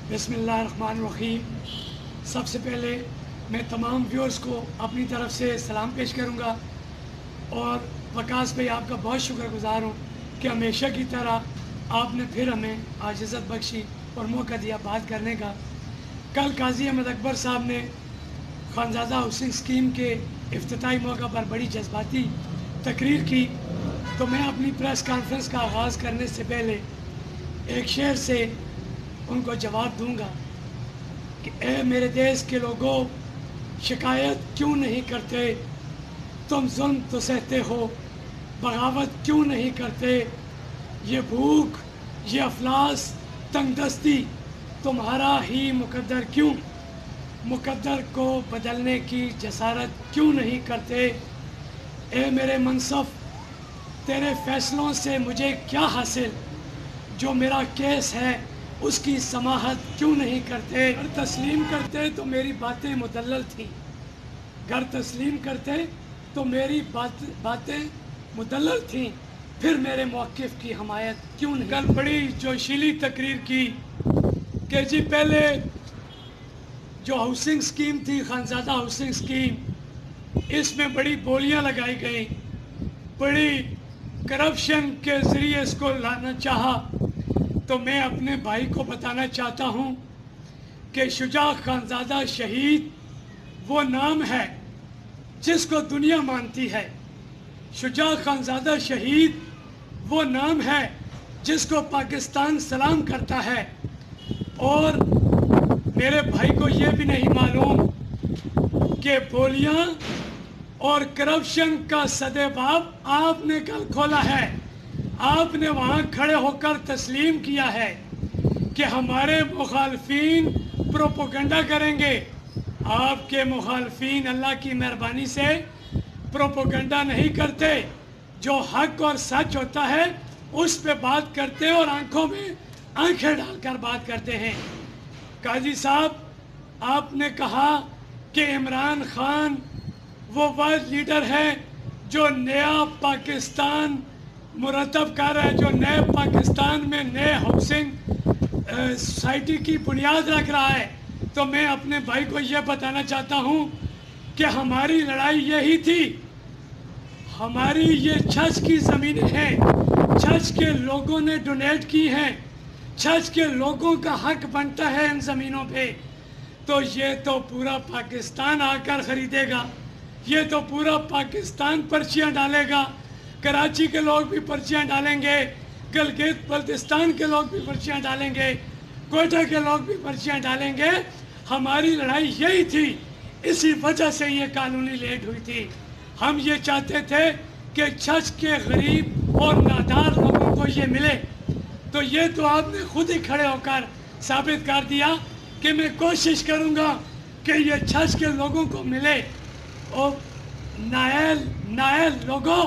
बिस्मिल्लाहिर्रहमानिर्रहीम। سب سے پہلے میں تمام ویورز کو اپنی طرف سے سلام پیش کروں گا اور وقاص بھائی آپ کا بہت شکر گزار ہوں کہ ہمیشہ کی طرح آپ نے پھر ہمیں عزت بخشی اور موقع دیا بات کرنے کا۔ کل قاضی احمد اکبر صاحب نے خانزادہ ہاؤسنگ اسکیم کے افتتاحی موقع پر بڑی جذباتی تقریر کی، تو میں اپنی پریس کانفرنس کا آغاز کرنے سے پہلے ایک شعر سے ان کو جواب دوں گا کہ اے میرے دیس کے لوگوں، شکایت کیوں نہیں کرتے؟ تم ظلم تو سہتے ہو، بغاوت کیوں نہیں کرتے؟ یہ بھوک، یہ افلاس، تنگ دستی تمہارا ہی مقدر کیوں؟ مقدر کو بدلنے کی جسارت کیوں نہیں کرتے؟ اے میرے منصف، تیرے فیصلوں سے مجھے کیا حاصل؟ جو میرا کیس ہے اس کی سماحت کیوں نہیں کرتے؟ اگر تسلیم کرتے تو میری باتیں مدلل تھیں، اگر تسلیم کرتے تو میری باتیں مدلل تھیں، پھر میرے موقف کی حمایت کیوں نہیں؟ کل بڑی جوشیلی تقریر کی کہ جی پہلے جو ہاؤسنگ اسکیم تھی، خانزادہ ہاؤسنگ اسکیم، اس میں بڑی بولیاں لگائی گئیں، بڑی کرپشن کے ذریعے اس کو لانا چاہا۔ تو میں اپنے بھائی کو بتانا چاہتا ہوں کہ شجاع خانزادہ شہید وہ نام ہے جس کو دنیا مانتی ہے، شجاع خانزادہ شہید وہ نام ہے جس کو پاکستان سلام کرتا ہے، اور میرے بھائی کو یہ بھی نہیں معلوم کہ بولیاں اور کرپشن کا سدے باب آپ نے کل کھولا ہے۔ آپ نے وہاں کھڑے ہو کر تسلیم کیا ہے کہ ہمارے مخالفین پروپیگنڈا کریں گے۔ آپ کے مخالفین اللہ کی مہربانی سے پروپیگنڈا نہیں کرتے، جو حق اور سچ ہوتا ہے اس پہ بات کرتے ہیں اور آنکھوں میں آنکھیں ڈال کر بات کرتے ہیں۔ قاضی صاحب، آپ نے کہا کہ عمران خان وہ واحد لیڈر ہے جو نیا پاکستان مرتب کر رہا ہے، جو نئے پاکستان میں نئے ہاؤسنگ سوسائٹی کی بنیاد رکھ رہا ہے۔ تو میں اپنے بھائی کو یہ بتانا چاہتا ہوں کہ ہماری لڑائی یہی تھی، ہماری یہ چھچ کی زمینیں ہیں، چھچ کے لوگوں نے ڈونیٹ کی ہیں، چھچ کے لوگوں کا حق بنتا ہے ان زمینوں پہ۔ تو یہ تو پورا پاکستان آ کر خریدے گا، یہ تو پورا پاکستان پرچیاں ڈالے گا، کراچی کے لوگ بھی پرچیاں ڈالیں گے، گلگت بلتستان کے لوگ بھی پرچیاں ڈالیں گے، کوئٹہ کے لوگ بھی پرچیاں ڈالیں گے۔ ہماری لڑائی یہی تھی، اسی وجہ سے یہ کالونی لیٹ ہوئی تھی۔ ہم یہ چاہتے تھے کہ چھچ کے غریب اور نادار لوگوں کو یہ ملے۔ تو یہ تو آپ نے خود ہی کھڑے ہو کر ثابت کر دیا کہ میں کوشش کروں گا کہ یہ چھچ کے لوگوں کو ملے۔ اور نائل لوگوں،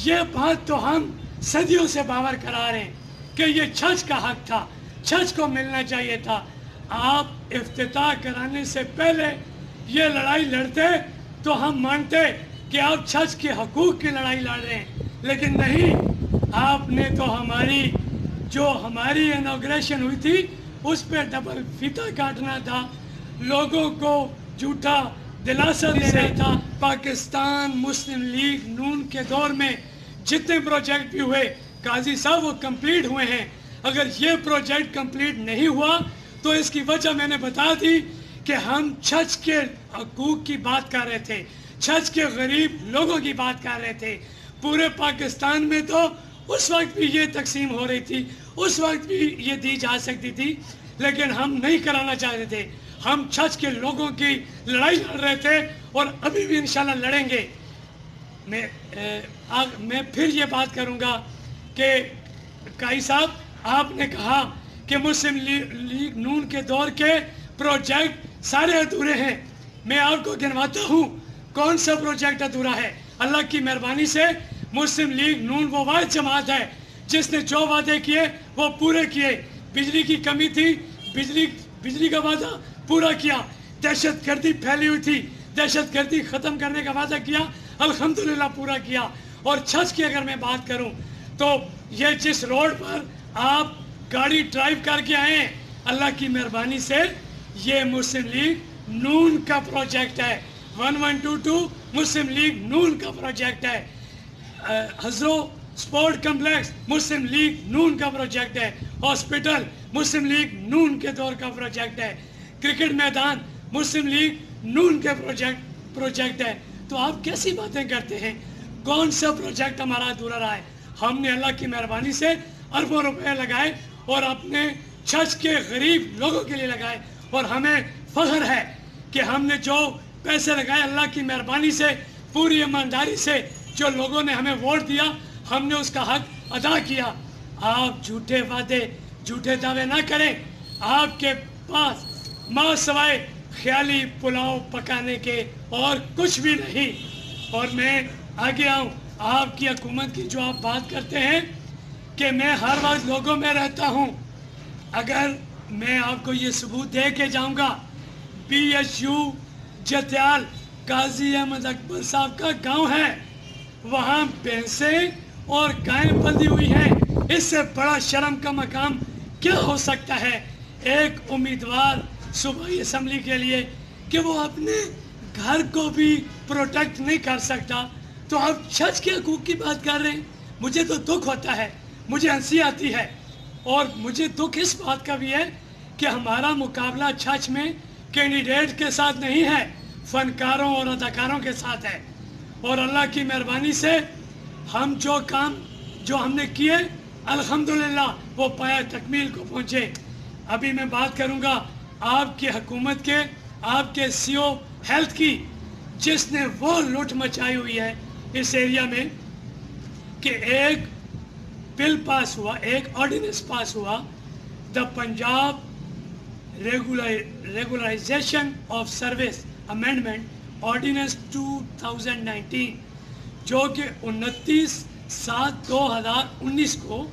یہ بات تو ہم صدیوں سے باور کرا رہے ہیں کہ یہ چھچ کا حق تھا، چھچ کو ملنا چاہیے تھا۔ آپ افتتاح کرانے سے پہلے یہ لڑائی لڑتے تو ہم مانتے کہ آپ چھچ کے حقوق کی لڑائی لڑ رہے ہیں، لیکن نہیں، آپ نے تو ہماری انوگریشن ہوئی تھی اس پہ ڈبل فیتا کاٹنا تھا، لوگوں کو جھوٹا دلاسا دینا تھا۔ پاکستان مسلم لیگ نون کے دور میں جتنے پروجیکٹ بھی ہوئے قاضی صاحب وہ کمپلیٹ ہوئے ہیں۔ اگر یہ پروجیکٹ کمپلیٹ نہیں ہوا تو اس کی وجہ میں نے بتا دی کہ ہم چھچ کے حقوق کی بات کر رہے تھے، چھچ کے غریب لوگوں کی بات کر رہے تھے۔ پورے پاکستان میں تو اس وقت بھی یہ تقسیم ہو رہی تھی، اس وقت بھی یہ دی جا سکتی تھی، لیکن ہم نہیں کرانا چاہتے تھے۔ ہم چھچ کے لوگوں کی لڑائی لڑ رہے تھے اور ابھی بھی انشاءاللہ لڑیں گے۔ میں پھر یہ بات کروں گا کہ قاضی صاحب، آپ نے کہا کہ مسلم لیگ نون کے دور کے پروجیکٹ سارے ادھورے ہیں۔ میں آپ کو گنواتا ہوں کون سا پروجیکٹ ادھورا ہے۔ اللہ کی مہربانی سے مسلم لیگ نون وہ واحد جماعت ہے جس نے جو وعدے کیے وہ پورے کیے۔ بجلی کی کمی تھی، بجلی کا وعدہ پورا کیا۔ دہشت گردی پھیلی ہوئی تھی، دہشت گردی ختم کرنے کا وعدہ کیا، الحمدللہ پورا کیا۔ اور چھچ کی اگر میں بات کروں تو یہ جس روڈ پر آپ گاڑی ڈرائیو کر کے آئے ہیں अल्लाह की मेहरबानी से ये मुस्लिम लीग नून का प्रोजेक्ट है। 1122 मुस्लिम लीग नून का प्रोजेक्ट है। हजरो स्पोर्ट कम्प्लेक्स मुस्लिम लीग नून का प्रोजेक्ट है। हॉस्पिटल मुस्लिम लीग नून के दौर का प्रोजेक्ट है। क्रिकेट मैदान मुस्लिम लीग नून के प्रोजेक्ट है। तो आप कैसी बातें करते हैं? कौन सा प्रोजेक्ट हमारा अधूरा रहा है? हमने अल्लाह की मेहरबानी से अरबों रुपए लगाए और अपने छच के गरीब लोगों के लिए लगाए, और हमें फख्र है कि हमने जो पैसे लगाए अल्लाह की मेहरबानी से पूरी ईमानदारी से जो लोगों ने हमें वोट दिया हमने उसका हक अदा किया। आप झूठे वादे झूठे दावे ना करें। आपके पास माँ सवाए ख्याली पुलाव पकाने के और कुछ भी नहीं। और मैं आगे आऊँ, आपकी हुकूमत की जो आप बात करते हैं कि मैं हर वक्त लोगों में रहता हूँ, अगर मैं आपको ये सबूत दे के जाऊँगा, BHU जतियाल काजी अहमद अकबर साहब का गांव है, वहाँ भैंसें और गायें बंधी हुई हैं। इससे बड़ा शर्म का मकाम क्या हो सकता है एक उम्मीदवार सूबाई असम्बली के लिए कि वो अपने घर को भी प्रोटेक्ट नहीं कर सकता, तो आप छच के हकूक़ की बात कर रहे हैं। मुझे तो दुख होता है, मुझे हंसी आती है, और मुझे दुख इस बात का भी है कि हमारा मुकाबला छच में कैंडिडेट के साथ नहीं है, फनकारों और अदाकारों के साथ है। और अल्लाह की मेहरबानी से हम जो काम जो हमने किए अल्हम्दुलिल्लाह वो पाया तकमील को पहुँचे। अभी मैं बात करूँगा आपकी हुकूमत के, आपके CO हेल्थ की, जिसने वो लूट मचाई हुई है इस एरिया में कि एक बिल पास हुआ, एक ऑर्डिनेंस पास हुआ, the Punjab regularization of service amendment ordinance 2019, जो कि 29/7/2019 को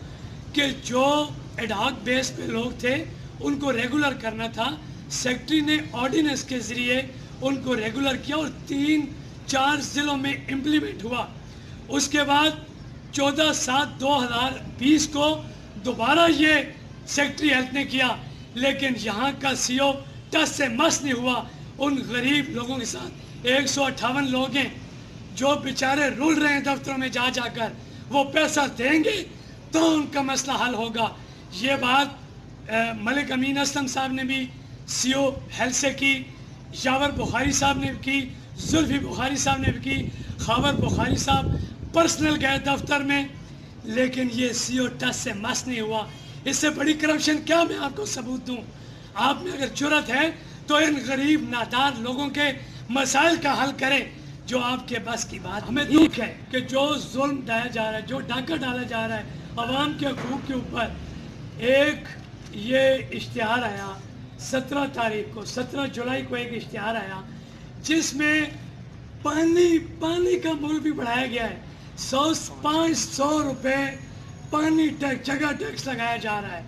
कि जो एडहॉक बेस पे लोग थे उनको रेगुलर करना था। सेक्रेटरी ने ऑर्डिनेंस के ज़रिए उनको रेगुलर किया और 3-4 ज़िलों में इम्प्लीमेंट हुआ। उसके बाद 14/7/2020 को दोबारा ये सेक्रेटरी हेल्थ ने किया, लेकिन यहाँ का CO टस से मस नहीं हुआ उन गरीब लोगों के साथ। 158 लोग हैं जो बेचारे रुल रहे हैं दफ्तरों में जा जाकर, वो पैसा देंगे तो उनका मसला हल होगा। ये बात मलिक अमीन असलम साहब ने भी CO हेल्थ से की, यावर बुखारी साहब ने भी की, जुल्फी बुखारी साहब ने भी की, खावर बुखारी साहब पर्सनल गए दफ्तर में, लेकिन ये CO टस से मस नहीं हुआ। इससे बड़ी करप्शन क्या मैं आपको सबूत दूं? आप में अगर जुर्रत है तो इन गरीब नादार लोगों के मसाइल का हल करें, जो आपके बस की बात। हमें दुख है कि जो जुल्म डाला जा रहा है, जो डाका डाला जा रहा है अवाम के हकूक़ के ऊपर। एक ये इश्तिहार आया 17 तारीख को, 17 जुलाई को एक इश्तिहार आया जिसमें पानी का मुल्क भी बढ़ाया गया है। 500 रुपये पानी टैक्स, जगह टैक्स लगाया जा रहा है।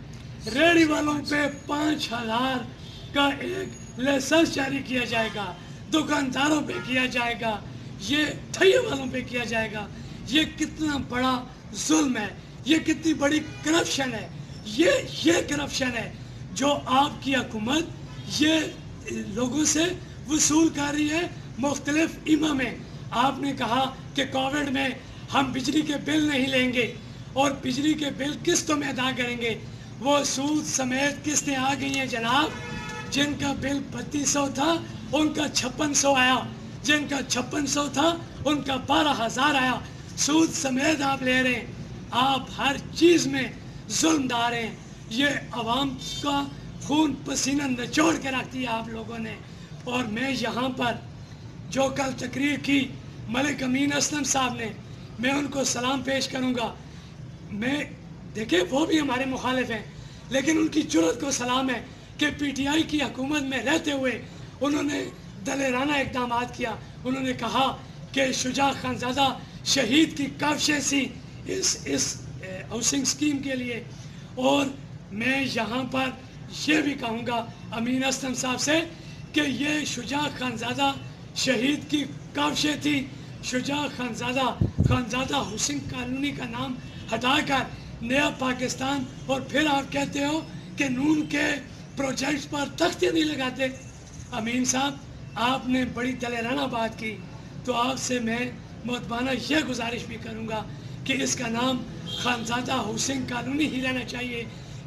रेहड़ी वालों पे 5000 का एक लाइसेंस जारी किया जाएगा, दुकानदारों पे किया जाएगा, ये ठैये वालों पे किया जाएगा। ये कितना बड़ा जुल्म है, ये कितनी बड़ी करप्शन है। ये करप्शन है जो आपकी हुकूमत ये लोगों से वसूल कर रही है मुख्तलिफ ईमा में। आपने कहा कि कोविड में हम बिजली के बिल नहीं लेंगे और बिजली के बिल किस्तों में अदा करेंगे। वो सूद समेत किस्तें आ गई हैं जनाब। जिनका बिल 3200 था उनका 5600 आया, जिनका 5600 था उनका 12000 आया। सूद समेत आप ले रहे हैं, आप हर चीज़ में जुल्मदार हैं। ये अवाम का खून पसीना निचोड़ के रख दिया आप लोगों ने। और मैं यहाँ पर जो कल तकरीर की मलिक अमीन असलम साहब ने, मैं उनको सलाम पेश करूँगा। मैं देखिए वो भी हमारे मुखालिफ हैं, लेकिन उनकी जुर्रत को सलाम है कि PTI की हुकूमत में रहते हुए उन्होंने दलेराना इक़दाम किया। उन्होंने कहा कि शुजा खानज़ादा शहीद की काविशें सी इस हाउसिंग स्कीम के लिए। और मैं यहाँ पर ये भी कहूँगा अमीन असलम साहब से कि ये शुजा खानज़ादा शहीद की काविशें थी। शुजा खानज़ादा हुसैन कॉलोनी का नाम हटाकर नया पाकिस्तान, और फिर आप कहते हो कि नून के प्रोजेक्ट्स पर तख्ते नहीं लगाते। अमीन साहब, आपने बड़ी दलेराना बात की, तो आपसे मैं मोहतबाना यह गुजारिश भी करूँगा कि इसका नाम खानज़ादा हुसैन कॉलोनी ही रहना चाहिए,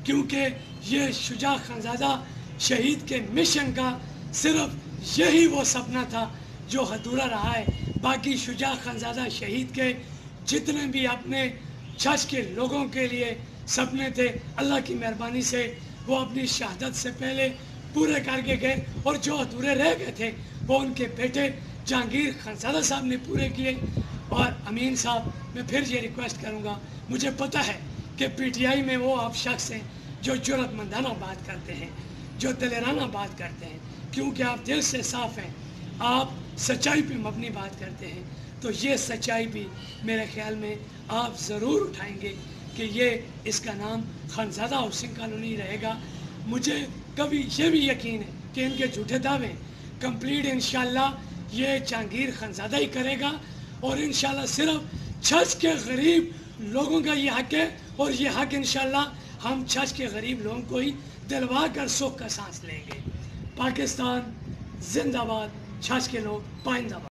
क्योंकि ये शुजा खानज़ादा शहीद के मिशन का सिर्फ यही वो सपना था जो अधूरा रहा है। बाकी शुजा खानज़ादा शहीद के जितने भी अपने छछ के लोगों के लिए सपने थे, अल्लाह की मेहरबानी से वो अपनी शहादत से पहले पूरे करके गए, और जो अधूरे रह गए थे वो उनके बेटे जहांगीर खानज़ादा साहब ने पूरे किए। और अमीन साहब, मैं फिर ये रिक्वेस्ट करूँगा, मुझे पता है कि पीटीआई में वो आप शख्स हैं जो जुर्रतमंदाना बात करते हैं, जो दलेराना बात करते हैं, क्योंकि आप दिल से साफ़ हैं, आप सच्चाई पे मबनी बात करते हैं। तो ये सच्चाई भी मेरे ख्याल में आप ज़रूर उठाएंगे कि ये इसका नाम खानज़ादा हुसैन कॉलोनी रहेगा। मुझे कभी ये भी यकीन है कि इनके झूठे दावे कंप्लीट इंशाल्लाह ये जहांगीर खानज़ादा ही करेगा, और इंशाल्लाह सिर्फ छछ के गरीब लोगों का ये हक है, और ये हक इंशाल्लाह हम छछ के गरीब लोगों को ही दिलवा कर सुख का सांस लेंगे। पाकिस्तान जिंदाबाद, छछ के लोग पाइंदाबाद।